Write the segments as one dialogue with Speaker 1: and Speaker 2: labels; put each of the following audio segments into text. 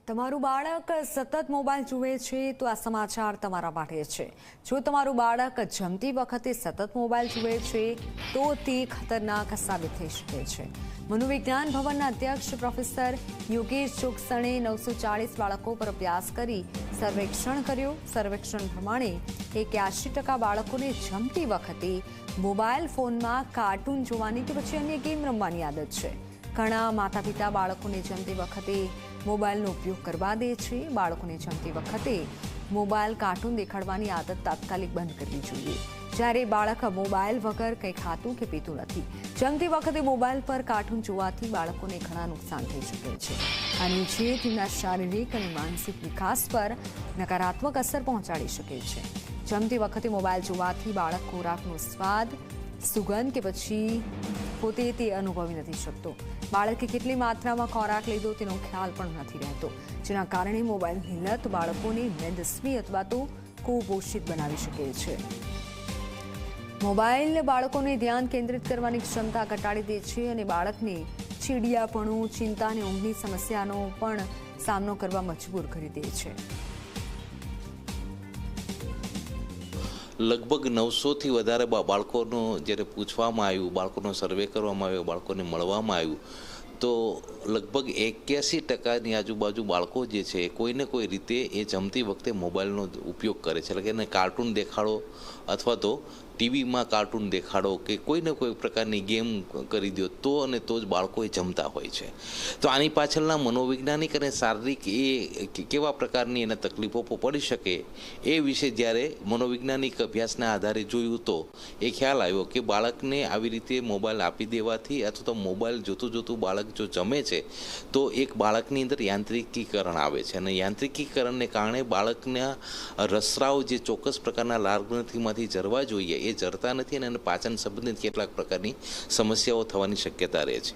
Speaker 1: તમારું બાળક સતત મોબાઈલ જુએ છે તો આ સમાચાર તમારા માટે છે। જો તમારું બાળક જમતી વખતે સતત મોબાઈલ જુએ છે તો તે ખતરનાક સાબિત થઈ શકે છે। મનોવિજ્ઞાન ભવનના અધ્યક્ષ પ્રોફેસર યોગેશ જોગસણે 940 બાળકો પર અભ્યાસ કરી સર્વેક્ષણ કર્યું। સર્વેક્ષણ પ્રમાણે 81% બાળકોને જમતી વખતે મોબાઈલ ફોનમાં કાર્ટૂન જોવાની કે પછી અન્ય ગેમ રમવાની આદત છે। ઘણા માતા પિતા બાળકોને જમતી વખતે મોબાઈલનો ઉપયોગ કરવા દે છે। બાળકોને જમતી વખતે મોબાઈલ કાર્ટૂન દેખાડવાની આદત તાત્કાલિક બંધ કરવી જોઈએ। જ્યારે બાળક મોબાઈલ વગર કંઈ ખાતું કે પીતું નથી, જમતી વખતે મોબાઈલ પર કાર્ટૂન જોવાથી બાળકોને ઘણા નુકસાન થઈ શકે છે અને જે તેમના શારીરિક અને માનસિક વિકાસ પર નકારાત્મક અસર પહોંચાડી શકે છે। જમતી વખતે મોબાઈલ જોવાથી બાળક ખોરાકનો સ્વાદ, સુગંધ કે પછી પોતે તે અનુભવી નથી શકતો। બાળકે કેટલી માત્રામાં ખોરાક લીધો તેનો ખ્યાલ પણ નથી રહેતો, જેના કારણે મોબાઈલની લત બાળકોને મેદસ્વી અથવા તો કુપોષિત બનાવી શકે છે। મોબાઈલ બાળકોને ધ્યાન કેન્દ્રિત કરવાની ક્ષમતા ઘટાડી દે છે અને બાળકને ચીડિયાપણું, ચિંતા અને ઊંઘની સમસ્યાનો પણ સામનો કરવા મજબૂર કરી દે છે।
Speaker 2: લગભગ 900થી વધારે બાળકોનો જ્યારે પૂછવામાં આવ્યું, બાળકોનો સર્વે કરવામાં આવ્યો, બાળકોને મળવામાં આવ્યું તો લગભગ 81% આજુબાજુ બાળકો જે છે કોઈને કોઈ રીતે એ જમતી વખતે મોબાઈલનો ઉપયોગ કરે છે। એટલે કે એને કાર્ટૂન દેખાડો અથવા તો ટીવીમાં કાર્ટૂન દેખાડો કે કોઈને કોઈ પ્રકારની ગેમ કરી દો તો અને તો જ બાળકો એ જમતા હોય છે। તો આની પાછળના મનોવૈજ્ઞાનિક અને શારીરિક એ કેવા પ્રકારની એને તકલીફો પડી શકે એ વિશે જ્યારે મનોવૈજ્ઞાનિક અભ્યાસના આધારે જોયું તો એ ખ્યાલ આવ્યો કે બાળકને આવી રીતે મોબાઈલ આપી દેવાથી અથવા તો મોબાઈલ જોતું જોતું બાળક જો જમે છે તો એક બાળકની અંદર યાંત્રિકીકરણ આવે છે અને યાંત્રિકીકરણને કારણે બાળકના રસરાઓ જે ચોક્કસ પ્રકારના લાળગ્રંથિમાંથી જરવા જોઈએ એ જરતા નથી અને પાચન સંબંધિત કેટલાક પ્રકારની સમસ્યાઓ થવાની શક્યતા રહે છે।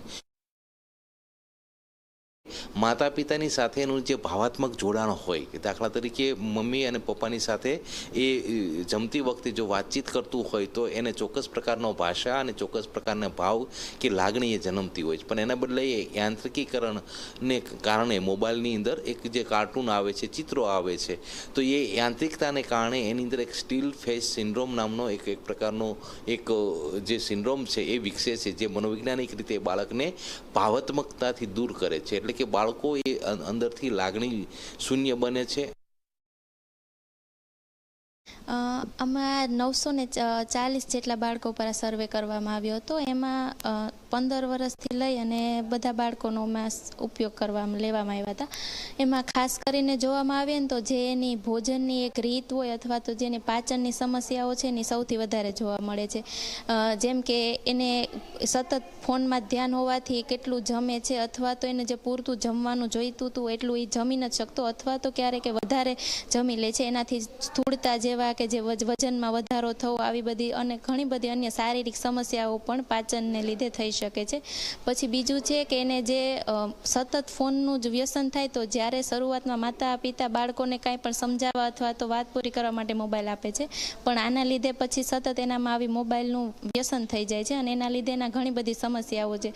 Speaker 2: માતા પિતાની સાથેનું જે ભાવાત્મક જોડાણ હોય કે દાખલા તરીકે મમ્મી અને પપ્પાની સાથે એ જમતી વખતે જો વાતચીત કરતું હોય તો એને ચોક્કસ પ્રકારનો ભાષા અને ચોક્કસ પ્રકારના ભાવ કે લાગણી એ જન્મતી હોય છે, પણ એના બદલે એ યાંત્રિકીકરણને કારણે મોબાઈલની અંદર એક જે કાર્ટૂન આવે છે, ચિત્રો આવે છે, તો એ યાંત્રિકતાને કારણે એની અંદર એક સ્ટીલ ફેસ સિન્ડ્રોમ નામનો એક પ્રકારનો એક જે સિન્ડ્રોમ છે એ વિકસે છે, જે મનોવૈજ્ઞાનિક રીતે બાળકને ભાવાત્મકતાથી દૂર કરે છે। એટલે કે બાળકો એ અંદરથી લાગણી શૂન્ય બને છે।
Speaker 3: આમાં 940 જેટલા બાળકો પર સર્વે કરવામાં આવ્યો હતો। એમાં 15 વર્ષથી લઈ અને બધા બાળકોનો ઉપયોગ લેવામાં આવ્યા હતા। એમાં ખાસ કરીને જોવામાં આવે ને તો જે એની ભોજનની એક રીત હોય અથવા તો જેની પાચનની સમસ્યાઓ છે એની સૌથી વધારે જોવા મળે છે। જેમ કે એને સતત ફોનમાં ધ્યાન હોવાથી કેટલું જમે છે અથવા તો એને જે પૂરતું જમવાનું જોઈતું હતું એટલું એ જમી નથી શકતો અથવા તો ક્યારેક વધારે જમી લે છે। એનાથી સ્થૂળતા જેવા કે જે વજનમાં વધારો થવો આવી બધી અને ઘણી બધી અન્ય શારીરિક સમસ્યાઓ પણ પાચનને લીધે થઈ શકે છે। પછી બીજું છે કે એને જે સતત ફોનનું જ વ્યસન થાય તો જ્યારે શરૂઆતમાં માતા પિતા બાળકોને કાંઈ પણ સમજાવવા અથવા તો વાત પૂરી કરવા માટે મોબાઈલ આપે છે, પણ આના લીધે પછી સતત એનામાં આવી મોબાઈલનું વ્યસન થઈ જાય છે અને એના લીધે એના ઘણી બધી સમસ્યાઓ છે।